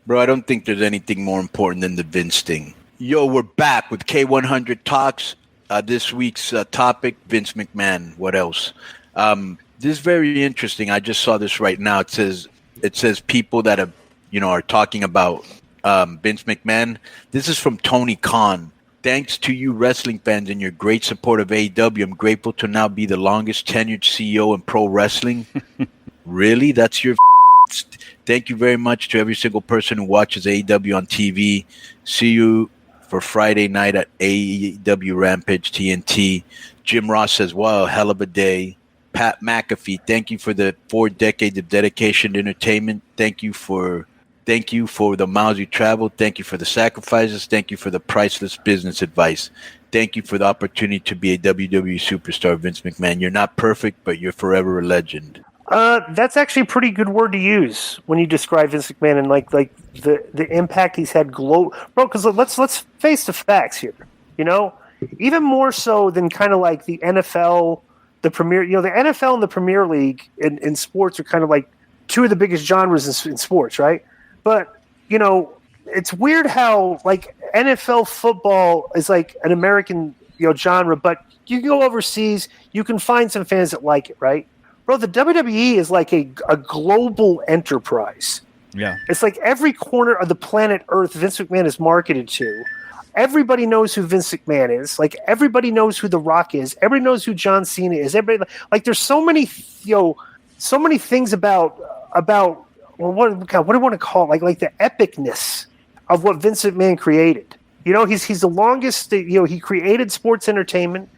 Bro, I don't think there's anything more important than the Vince thing. Yo, we're back with K100 Talks. This week's topic, Vince McMahon. What else? This is very interesting. I just saw this right now. It says people that are talking about Vince McMahon. This is from Tony Khan. Thanks to you wrestling fans and your great support of AEW, I'm grateful to now be the longest tenured CEO in pro wrestling. Really? That's your... Thank you very much to every single person who watches AEW on TV. See you for Friday night at AEW Rampage TNT. Jim Ross says, wow, hell of a day. Pat McAfee, thank you for the 4 decades of dedication to entertainment. Thank you for the miles you traveled. Thank you for the sacrifices. Thank you for the priceless business advice. Thank you for the opportunity to be a WWE superstar, Vince McMahon. You're not perfect, but you're forever a legend. That's actually a pretty good word to use when you describe Vince McMahon and like the impact he's had bro. Because let's face the facts here. Even more so than kind of like the NFL, the Premier. The NFL and the Premier League in sports are kind of like two of the biggest genres in sports, right? But it's weird how like NFL football is like an American genre, but you can go overseas, you can find some fans that like it, right? Bro, the WWE is like a global enterprise. Yeah. It's like every corner of the planet Earth Vince McMahon is marketed to. Everybody knows who Vince McMahon is. Like, everybody knows who The Rock is. Everybody knows who John Cena is. Everybody, like, there's so many, so many things about well, what do you want to call it? Like the epicness of what Vince McMahon created. He's the longest. He created sports entertainment.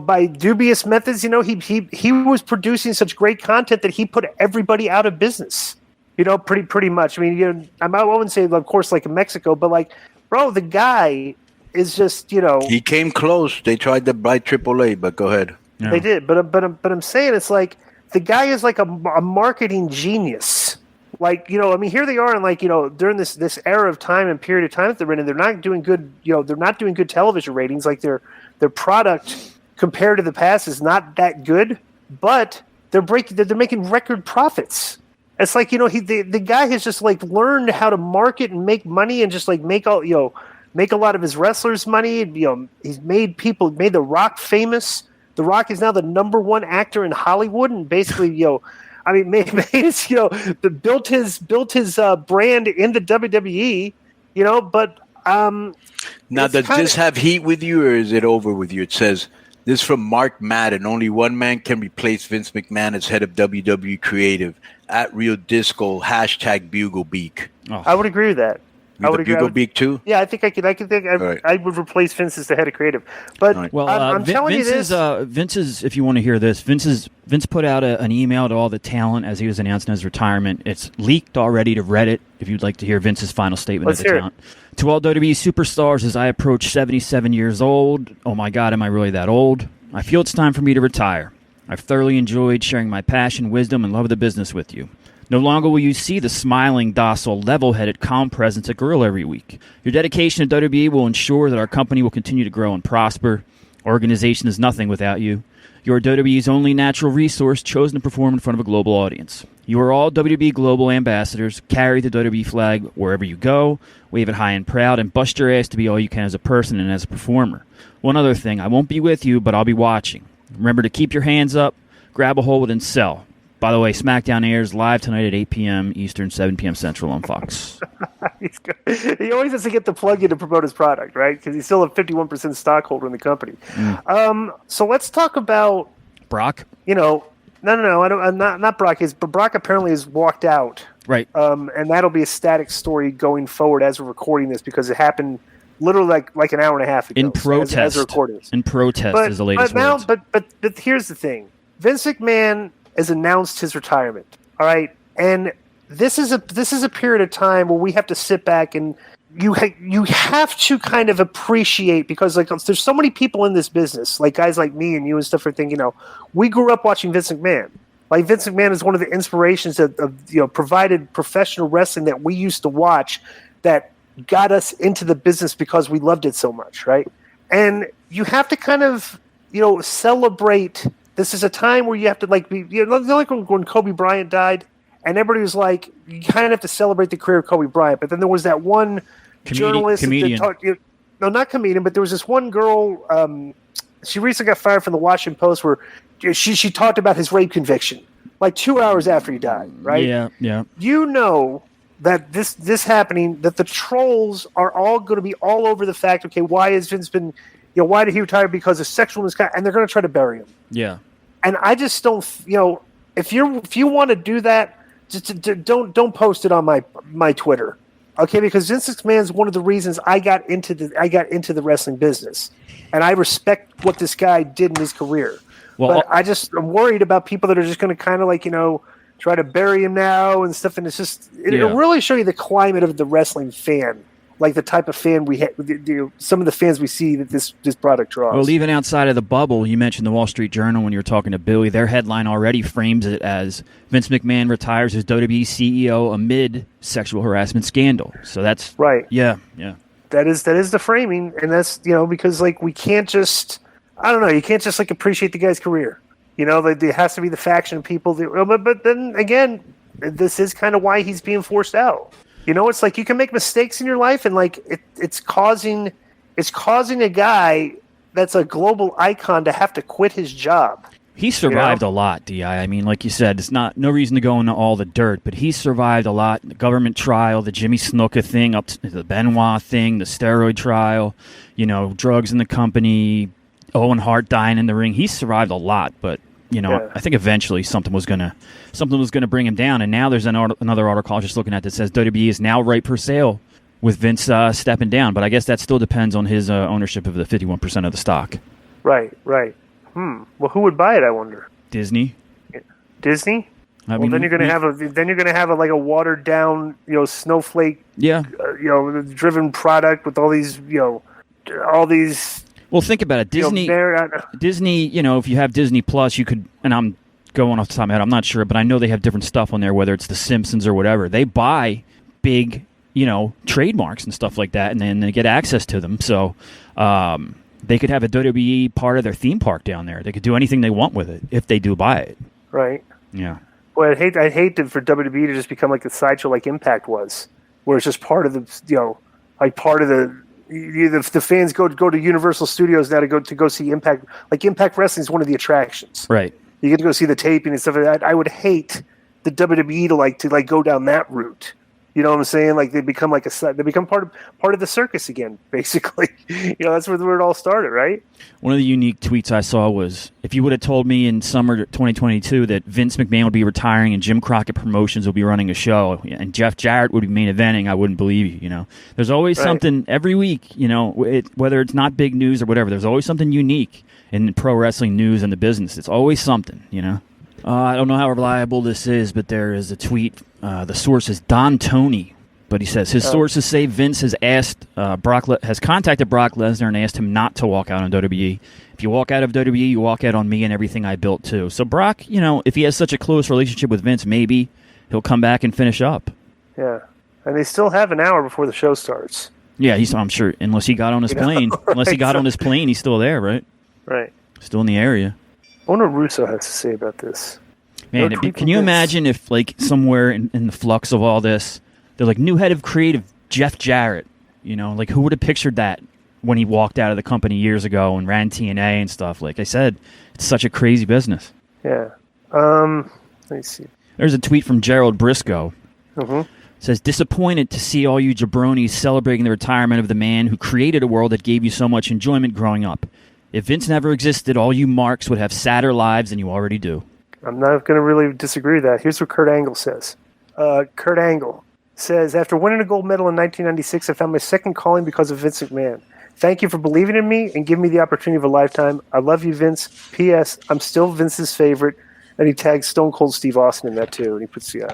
By dubious methods, he was producing such great content that he put everybody out of business. Pretty much. I mean, I wouldn't say, of course, like in Mexico, but like, bro, the guy is just, He came close. They tried to buy AAA, but go ahead. Yeah. They did, but I'm saying it's like the guy is like a marketing genius. Like, here they are, and like, during this era of time and period of time that they're in, and they're not doing good. They're not doing good television ratings. Like their product compared to the past is not that good, but they're making record profits. It's like, the guy has just like learned how to market and make money and just like make a lot of his wrestlers money. He's made The Rock famous. The Rock is now the number one actor in Hollywood, and basically, made his, built his brand in the WWE, but now does this have heat with you, or is it over with you? It says, this from Mark Madden. Only one man can replace Vince McMahon as head of WWE Creative. At Real Disco, #BugleBeak. Oh. I would agree with that. I would agree. BugleBeak too? Yeah, I think I could. I would replace Vince as the head of creative. But right. Well, I'm telling you this. Vince's, if you want to hear this, Vince put out an email to all the talent as he was announcing his retirement. It's leaked already to Reddit. If you'd like to hear Vince's final statement Let's of the hear talent. To all WWE superstars, as I approach 77 years old, oh my God, am I really that old? I feel it's time for me to retire. I've thoroughly enjoyed sharing my passion, wisdom, and love of the business with you. No longer will you see the smiling, docile, level-headed, calm presence at Gorilla every week. Your dedication to WWE will ensure that our company will continue to grow and prosper. Our organization is nothing without you. You are WWE's only natural resource chosen to perform in front of a global audience. You are all WWE global ambassadors. Carry the WWE flag wherever you go, wave it high and proud, and bust your ass to be all you can as a person and as a performer. One other thing, I won't be with you, but I'll be watching. Remember to keep your hands up, grab a hold, and sell. By the way, SmackDown airs live tonight at 8 p.m. Eastern, 7 p.m. Central on Fox. He always has to get the plug-in to promote his product, right? Because he's still a 51% stockholder in the company. So let's talk about Brock. No. I'm not Brock. But Brock apparently has walked out. Right. And that'll be a static story going forward as we're recording this because it happened literally like an hour and a half ago. In protest. As we're recording this. In protest is the latest words. But here's the thing. Vince McMahon has announced his retirement. All right, and this is a period of time where we have to sit back and you have to kind of appreciate because like there's so many people in this business, like guys like me and you and stuff are thinking, we grew up watching Vince McMahon. Like Vince McMahon is one of the inspirations of provided professional wrestling that we used to watch that got us into the business because we loved it so much, right? And you have to kind of celebrate. This is a time where you have to like be, like when Kobe Bryant died, and everybody was like, you kind of have to celebrate the career of Kobe Bryant. But then there was that one journalist, comedian. No, not comedian, but there was this one girl. She recently got fired from the Washington Post where she talked about his rape conviction like 2 hours after he died. Right? Yeah. You know that this happening, that the trolls are all going to be all over the fact. Okay, why has Vince been? Why did he retire? Because of sexual misconduct, and they're going to try to bury him. Yeah. And I just don't. If you want to do that, just don't post it on my Twitter. Okay, because Vince McMahon is one of the reasons I got into the wrestling business, and I respect what this guy did in his career. Well, but I'm worried about people that are just going to kind of try to bury him now and stuff. And it'll really show you the climate of the wrestling fan, like the type of fan we have. Some of the fans we see that this product draws. Well, even outside of the bubble, you mentioned the Wall Street Journal when you were talking to Billy. Their headline already frames it as Vince McMahon retires as WWE CEO amid sexual harassment scandal. So that's right. Yeah. That is the framing, and that's because we can't just. I don't know. You can't just appreciate the guy's career. There has to be the faction people. But then again, this is kind of why he's being forced out. It's like you can make mistakes in your life, and it's causing a guy that's a global icon to have to quit his job. He survived a lot, D.I. I mean, like you said, it's no reason to go into all the dirt, but he survived a lot. The government trial, the Jimmy Snuka thing, up to the Benoit thing, the steroid trial, drugs in the company, Owen Hart dying in the ring. He survived a lot, but I think eventually something was gonna bring him down. And now there's another article I was just looking at that says WWE is now ripe for sale with Vince stepping down. But I guess that still depends on his ownership of the 51% of the stock. Right. Well, who would buy it? I wonder. Disney. Disney. I mean, then you're gonna have a watered down snowflake driven product with all these. Well, think about it. Disney, if you have Disney Plus, you could, and I'm going off the top of my head, I'm not sure, but I know they have different stuff on there, whether it's The Simpsons or whatever. They buy big, trademarks and stuff like that, and then they get access to them. So they could have a WWE part of their theme park down there. They could do anything they want with it if they do buy it. Right. Yeah. Well, I'd hate for WWE to just become like the sideshow like Impact was, where it's just part of the, part of the fans go to Universal Studios now to go see Impact. Like Impact Wrestling is one of the attractions. Right. You get to go see the taping and stuff like that. I would hate the WWE to go down that route. You know what I'm saying? Like they become part of the circus again, basically. That's where it all started, right? One of the unique tweets I saw was, if you would have told me in summer 2022 that Vince McMahon would be retiring and Jim Crockett Promotions would be running a show and Jeff Jarrett would be main eventing, I wouldn't believe you. There's always something every week, whether it's not big news or whatever, there's always something unique in pro wrestling news and the business. It's always something, I don't know how reliable this is, but there is a tweet. The source is Don Tony, but he says his sources say Vince has has contacted Brock Lesnar and asked him not to walk out on WWE. If you walk out of WWE, you walk out on me and everything I built too. So Brock, if he has such a close relationship with Vince, maybe he'll come back and finish up. Yeah, and they still have an hour before the show starts. Yeah, I'm sure, unless he got on his plane. Right? Unless he got on his plane, he's still there, right? Right. Still in the area. I wonder what Russo has to say about this. Man, can you imagine if, somewhere in the flux of all this, they're like, new head of creative, Jeff Jarrett. Who would have pictured that when he walked out of the company years ago and ran TNA and stuff? Like I said, it's such a crazy business. Yeah. Let me see. There's a tweet from Gerald Briscoe. Mm-hmm. It says, disappointed to see all you jabronis celebrating the retirement of the man who created a world that gave you so much enjoyment growing up. If Vince never existed, all you marks would have sadder lives than you already do. I'm not going to really disagree with that. Here's what Kurt Angle says. Kurt Angle says, after winning a gold medal in 1996, I found my second calling because of Vince McMahon. Thank you for believing in me and giving me the opportunity of a lifetime. I love you, Vince. P.S. I'm still Vince's favorite. And he tags Stone Cold Steve Austin in that, too. And he puts the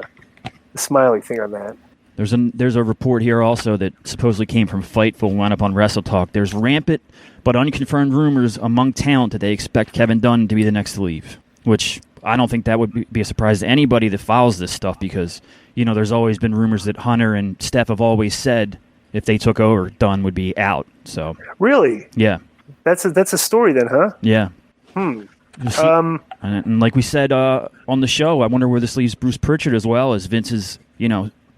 smiley thing on that. There's a report here also that supposedly came from Fightful, wound up on Wrestle Talk. There's rampant but unconfirmed rumors among talent that they expect Kevin Dunn to be the next to leave, which I don't think that would be a surprise to anybody that follows this stuff because, there's always been rumors that Hunter and Steph have always said if they took over, Dunn would be out. So really? Yeah. That's a story then, huh? Yeah. And like we said on the show, I wonder where this leaves Bruce Pritchard as well, as Vince's,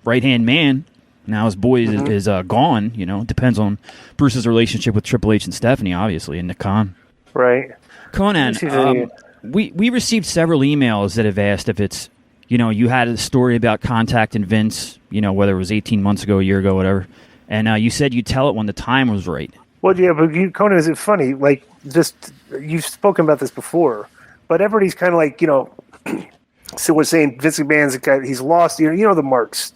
right-hand man. Now his boy is gone. It depends on Bruce's relationship with Triple H and Stephanie, obviously, and Nick Khan. Right. Konnan, we received several emails that have asked if it's, you had a story about contacting Vince, whether it was 18 months ago, a year ago, whatever, and you said you'd tell it when the time was right. Well, yeah, but Konnan, is it funny? Like, just, you've spoken about this before, but everybody's kind of like, so we're saying Vince McMahon's a guy, he's lost, the marks,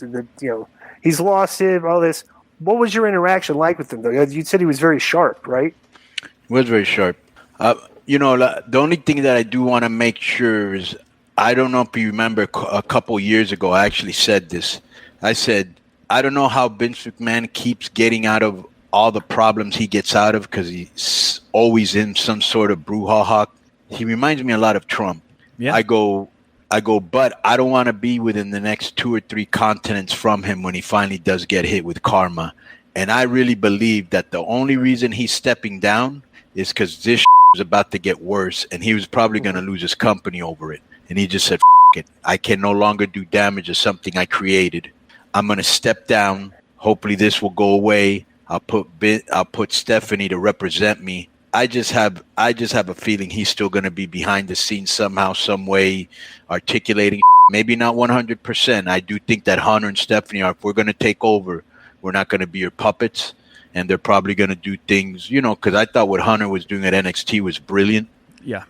he's lost him, all this. What was your interaction like with him, though? You said he was very sharp, right? He was very sharp. The only thing that I do want to make sure is, I don't know if you remember a couple years ago, I actually said this. I said, I don't know how Vince McMahon keeps getting out of all the problems he gets out of, because he's always in some sort of brouhaha. He reminds me a lot of Trump. Yeah. I go, but I don't want to be within the next 2 or 3 continents from him when he finally does get hit with karma. And I really believe that the only reason he's stepping down is because this was about to get worse, and he was probably going to lose his company over it. And he just said, F it. I can no longer do damage to something I created. I'm going to step down. Hopefully this will go away. I'll put Stephanie to represent me. I just have a feeling he's still going to be behind the scenes somehow, some way, articulating. Maybe not 100%. I do think that Hunter and Stephanie are, if we're going to take over, we're not going to be your puppets. And they're probably going to do things, because I thought what Hunter was doing at NXT was brilliant. Yeah.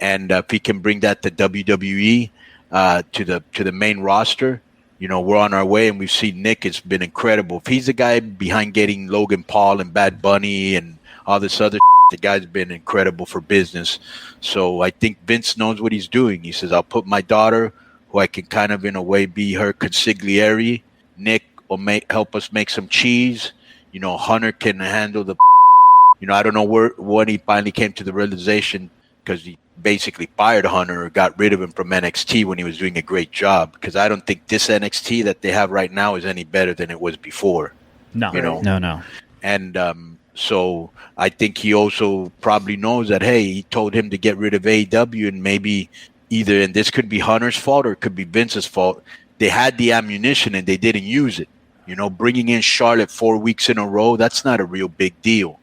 And if he can bring that to WWE, to the main roster, we're on our way. And we've seen Nick has been incredible. If he's the guy behind getting Logan Paul and Bad Bunny and all this other, the guy's been incredible for business. So I think Vince knows what he's doing. He says, I'll put my daughter, who I can kind of in a way be her consigliere. Nick will help us make some cheese. Hunter can handle the. I don't know when he finally came to the realization, because he basically fired Hunter or got rid of him from NXT when he was doing a great job. Because I don't think this NXT that they have right now is any better than it was before. No, no. And so I think he also probably knows that, hey, he told him to get rid of AEW, and maybe either, and this could be Hunter's fault or it could be Vince's fault, they had the ammunition and they didn't use it. Bringing in Charlotte 4 weeks in a row, that's not a real big deal.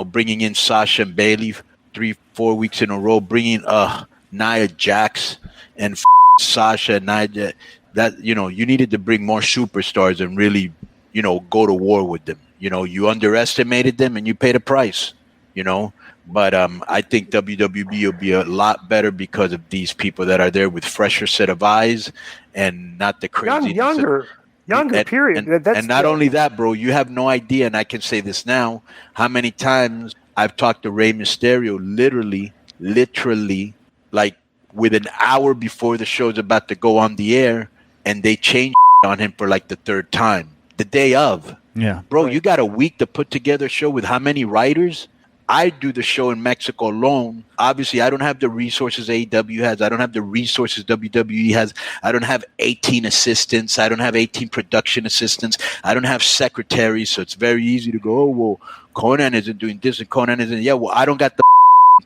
Bringing in Sasha and Bayley 3-4 weeks in a row, bringing Nia Jax and Sasha and Nia, that, you needed to bring more superstars and really, go to war with them. You underestimated them and you paid a price, But I think WWE will be a lot better because of these people that are there with fresher set of eyes and not the crazy. Younger, period. And not only that, bro, you have no idea, and I can say this now, how many times I've talked to Rey Mysterio literally, like with an hour before the show's about to go on the air, and they change on him for like the 3rd time, the day of. Yeah. Bro, you got a week to put together a show with how many writers? I do the show in Mexico alone. Obviously, I don't have the resources AEW has. I don't have the resources WWE has. I don't have 18 assistants. I don't have 18 production assistants. I don't have secretaries. So it's very easy to go, oh, well, Konnan isn't doing this and Konnan isn't. Yeah, well, I don't got the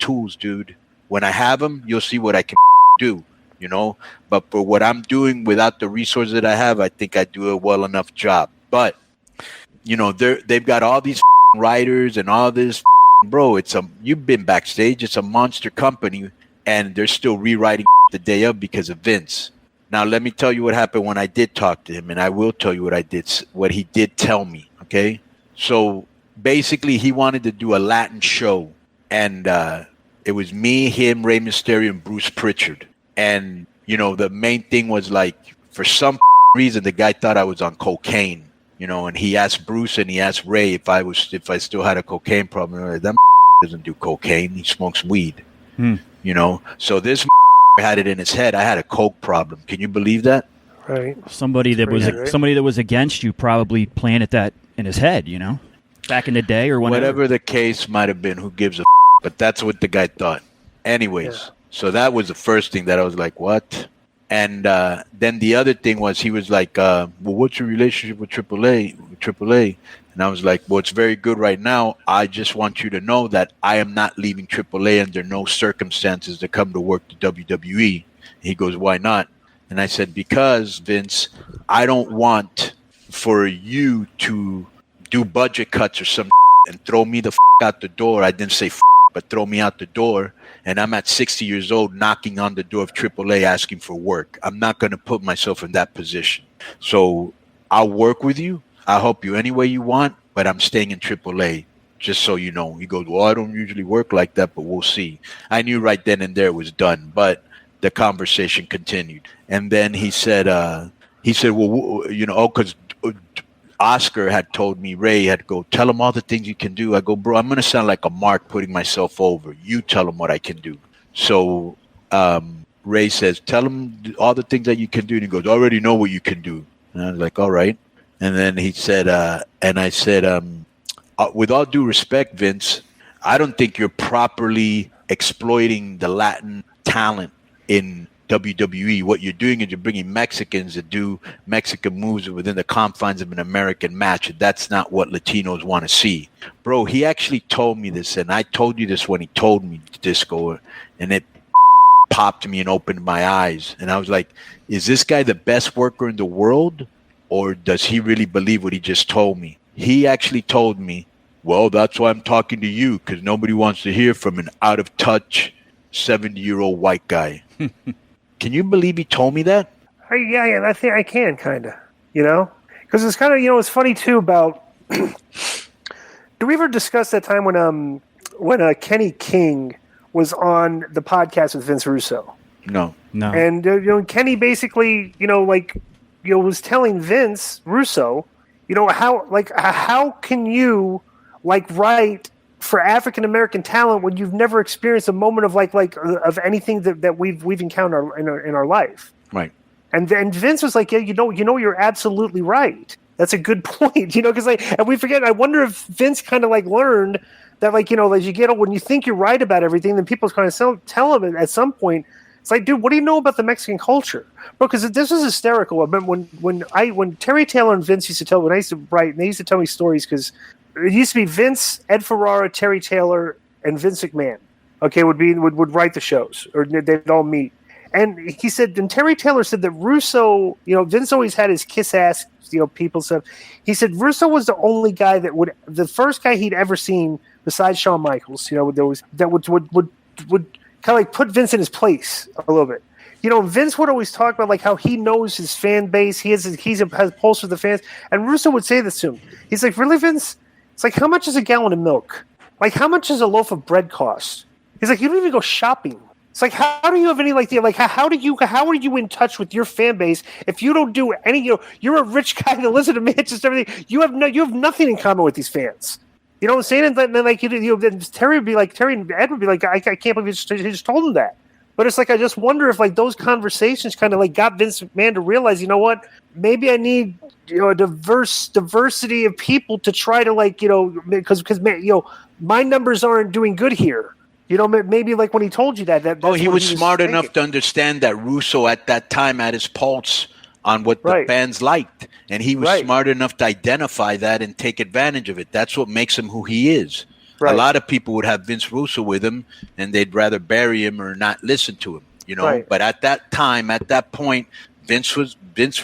tools, dude. When I have them, you'll see what I can do, But for what I'm doing without the resources that I have, I think I do a well enough job. But, they've got all these writers and all this. Bro, you've been backstage. It's a monster company, and they're still rewriting the day of because of Vince. Now, let me tell you what happened when I did talk to him, and I will tell you what he did tell me. Okay, so basically, he wanted to do a Latin show, and it was me, him, Rey Mysterio, and Bruce Pritchard. And the main thing was like, for some reason, the guy thought I was on cocaine. And he asked Bruce and he asked Ray if I still had a cocaine problem. That doesn't do cocaine. He smokes weed. So this had it in his head. I had a coke problem. Can you believe that? Right. Somebody that was against you probably planted that in his head. Back in the day or whenever. Whatever the case might have been. Who gives a? But that's what the guy thought. Anyways, So that was the first thing that I was like, what? And then the other thing was he was like, well, what's your relationship with AAA? And I was like, well, it's very good right now. I just want you to know that I am not leaving AAA under no circumstances to come to work to WWE. He goes, why not? And I said, because, Vince, I don't want for you to do budget cuts or some and throw me the out the door. I didn't say but throw me out the door. And I'm at 60 years old knocking on the door of AAA asking for work. I'm not going to put myself in that position. So I'll work with you. I'll help you any way you want, but I'm staying in AAA, just so you know. He goes, well, I don't usually work like that, but we'll see. I knew right then and there it was done, but the conversation continued. And then he said, well, because Oscar had told me, Ray had to go, tell him all the things you can do. I go, bro, I'm going to sound like a mark putting myself over. You tell him what I can do. So Ray says, tell him all the things that you can do. And he goes, I already know what you can do. And I was like, all right. And then he said, and I said, with all due respect, Vince, I don't think you're properly exploiting the Latin talent in WWE. What you're doing is you're bringing Mexicans to do Mexican moves within the confines of an American match. That's not what Latinos want to see. Bro, he actually told me this, and I told you this when he told me, Disco, and it popped me and opened my eyes. And I was like, is this guy the best worker in the world? Or does he really believe what he just told me? He actually told me, well, that's why I'm talking to you, because nobody wants to hear from an out-of-touch 70-year-old white guy. Can you believe he told me that? Yeah, I think I can, kind of, because it's kind of, it's funny too about. Do we ever discuss that time when Kenny King was on the podcast with Vince Russo? No. And Kenny basically, was telling Vince Russo, how can you write for African American talent when you've never experienced a moment of anything that we've encountered in our life, right? And then Vince was like, yeah, you're absolutely right. That's a good point, because and we forget. I wonder if Vince kind of learned that as you get old, when you think you're right about everything, then people kind of tell him at some point. It's like, dude, what do you know about the Mexican culture, bro? Because this was hysterical. I remember when Terry Taylor and Vince used to tell when I used to write, and they used to tell me stories because. It used to be Vince, Ed Ferrara, Terry Taylor, and Vince McMahon. Okay, would write the shows, or they'd all meet. And he said, and Terry Taylor said that Russo, Vince always had his kiss ass, people stuff. He said Russo was the only guy the first guy he'd ever seen besides Shawn Michaels, that would kind of put Vince in his place a little bit. Vince would always talk about how he knows his fan base. He has a pulse with the fans, and Russo would say this to him. He's like, really, Vince? It's like, how much is a gallon of milk? How much does a loaf of bread cost? He's like, you don't even go shopping. It's like, how do you have any how are you in touch with your fan base if you don't do any? You're a rich guy that lives in Manchester. Everything you have nothing in common with these fans. You know what I'm saying? And then Terry and Ed would be like, I can't believe he just told him that. But it's like, I just wonder if those conversations kind of got Vince McMahon to realize, maybe I need a diversity of people to try to because my numbers aren't doing good here. Maybe when he told you that he was smart enough to understand that Russo at that time had his pulse on what the fans liked, and he was smart enough to identify that and take advantage of it. That's what makes him who he is. Right. A lot of people would have Vince Russo with him, and they'd rather bury him or not listen to him. Right. But at that time, at that point, Vince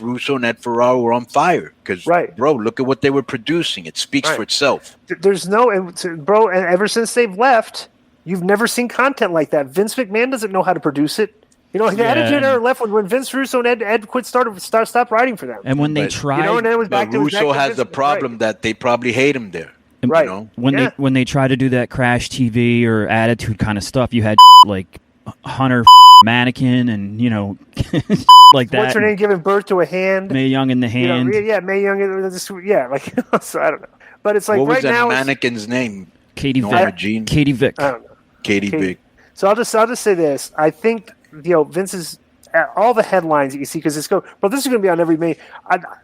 Russo and Ed Ferrara were on fire because, bro, look at what they were producing. It speaks for itself. There's bro, and ever since they've left, you've never seen content like that. Vince McMahon doesn't know how to produce it. The Attitude Era left when Vince Russo and Ed stopped writing for them. And when they tried, and then it was back to Russo has the problem that they probably hate him there. Right. When they try to do that Crash TV or Attitude kind of stuff, you had like Hunter Mannequin and like that. What's her name giving birth to a hand? Mae Young in the hand. Mae Young. So I don't know. But it's like what was right that now mannequin's name? Katie Vick. Katie Vick. I don't know. Katie Vick. So I'll just say this. I think Vince's all the headlines that you see because this is going to be on every May.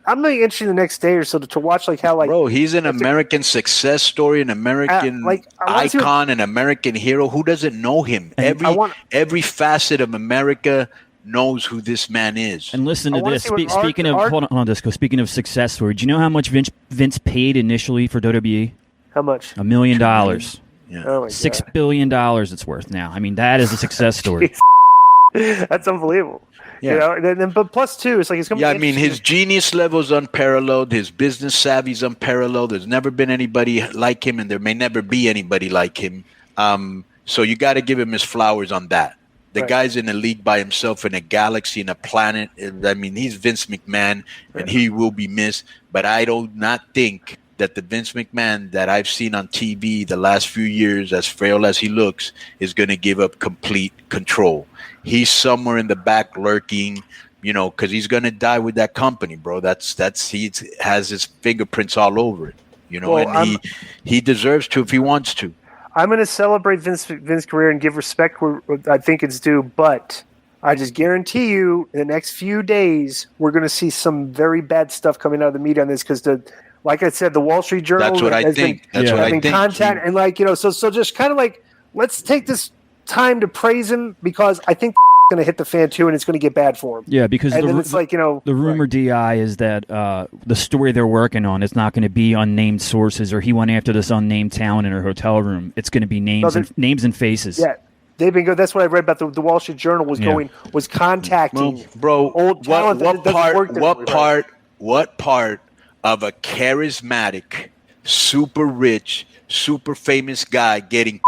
I'm really interested in the next day or so to watch how bro, he's an American success story, an American icon, an American hero. Who doesn't know him? Every facet of America knows who this man is. And listen I to wanna this. see what Speaking of, hold on, Disco. Speaking of success story, do you know how much Vince paid initially for WWE? How much? $1 million. Yeah. Oh my $6 billion it's worth now. I mean, that is a success story. That's unbelievable. Yeah. You know, and then, but plus two, it's like it's going to Yeah, be I mean, his genius level is unparalleled. His business savvy is unparalleled. There's never been anybody like him, and there may never be anybody like him. So you got to give him his flowers on that. The Right. guy's in a league by himself, in a galaxy, in a planet. I mean, he's Vince McMahon, and he will be missed. But I do not think that the Vince McMahon that I've seen on TV the last few years, as frail as he looks, is going to give up complete control. He's somewhere in the back lurking, you know, because he's going to die with that company, bro. He has his fingerprints all over it, you know, Well, and he deserves to if he wants to. I'm going to celebrate Vince's career and give respect where I think it's due, but I just guarantee you in the next few days, we're going to see some very bad stuff coming out of the media on this because like I said, the Wall Street Journal That's what I think. That's what I think. Contact and like, you know, so just kind of like, let's take this time to praise him because I think going to hit the fan too, and it's going to get bad for him. Yeah, because and then it's like, you know, the rumor DI is that the story they're working on is not going to be unnamed sources, or he went after this unnamed talent in her hotel room. It's going to be names and faces. Yeah, they've been good. That's what I read about the Wall Street Journal was contacting old talent. What part of a charismatic, super rich, super famous guy getting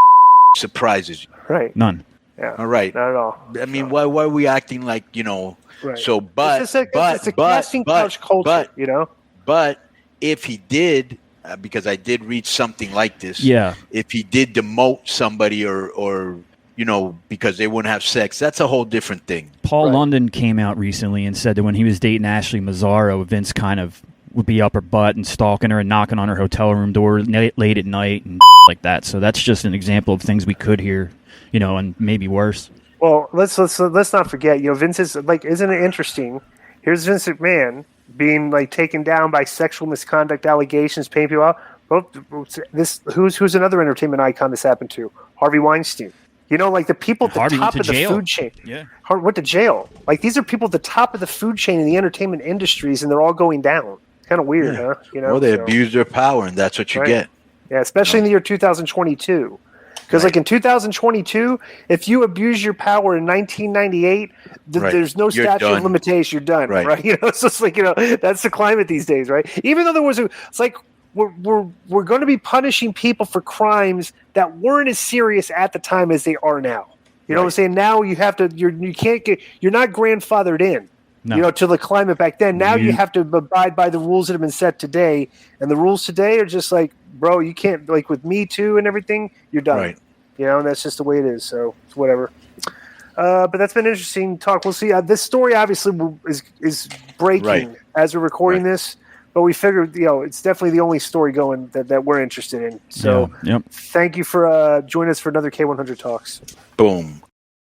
surprises you? Right. None. Yeah. All right. Not at all. I mean, why are we acting like, you know? Right. So, it's a casting couch culture, you know. But if he did, because I did read something like this. Yeah. If he did demote somebody or you know, because they wouldn't have sex, that's a whole different thing. Paul London came out recently and said that when he was dating Ashley Mazzaro, Vince kind of would be up her butt and stalking her and knocking on her hotel room door late at night and like that. So that's just an example of things we could hear. You know, and maybe worse. Well, let's not forget. You know, Vince is like, isn't it interesting? Here's Vince McMahon being like taken down by sexual misconduct allegations, paying people out. Who's another entertainment icon this happened to? Harvey Weinstein. You know, like the people at the top of the food chain. Yeah, Harvey went to jail. Like these are people at the top of the food chain in the entertainment industries, and they're all going down. Kind of weird, huh? You know, well, they abuse their power, and that's what you get. Yeah, especially in the year 2022. Because like in 2022, if you abuse your power in 1998, there's no statute of limitation. You're done, right? You know, it's just like, you know, that's the climate these days, right? Even though it's like we're going to be punishing people for crimes that weren't as serious at the time as they are now. You know what I'm saying? Now you have to, you're not grandfathered in. No. You know, to the climate back then. Now you have to abide by the rules that have been set today, and the rules today are just like, bro, you can't, like with Me Too and everything, you're done. Right. You know, and that's just the way it is. So it's whatever. But that's been interesting talk. We'll see. This story obviously is breaking as we're recording this, but we figured, you know, it's definitely the only story going that we're interested in. So thank you for joining us for another K100 Talks. Boom.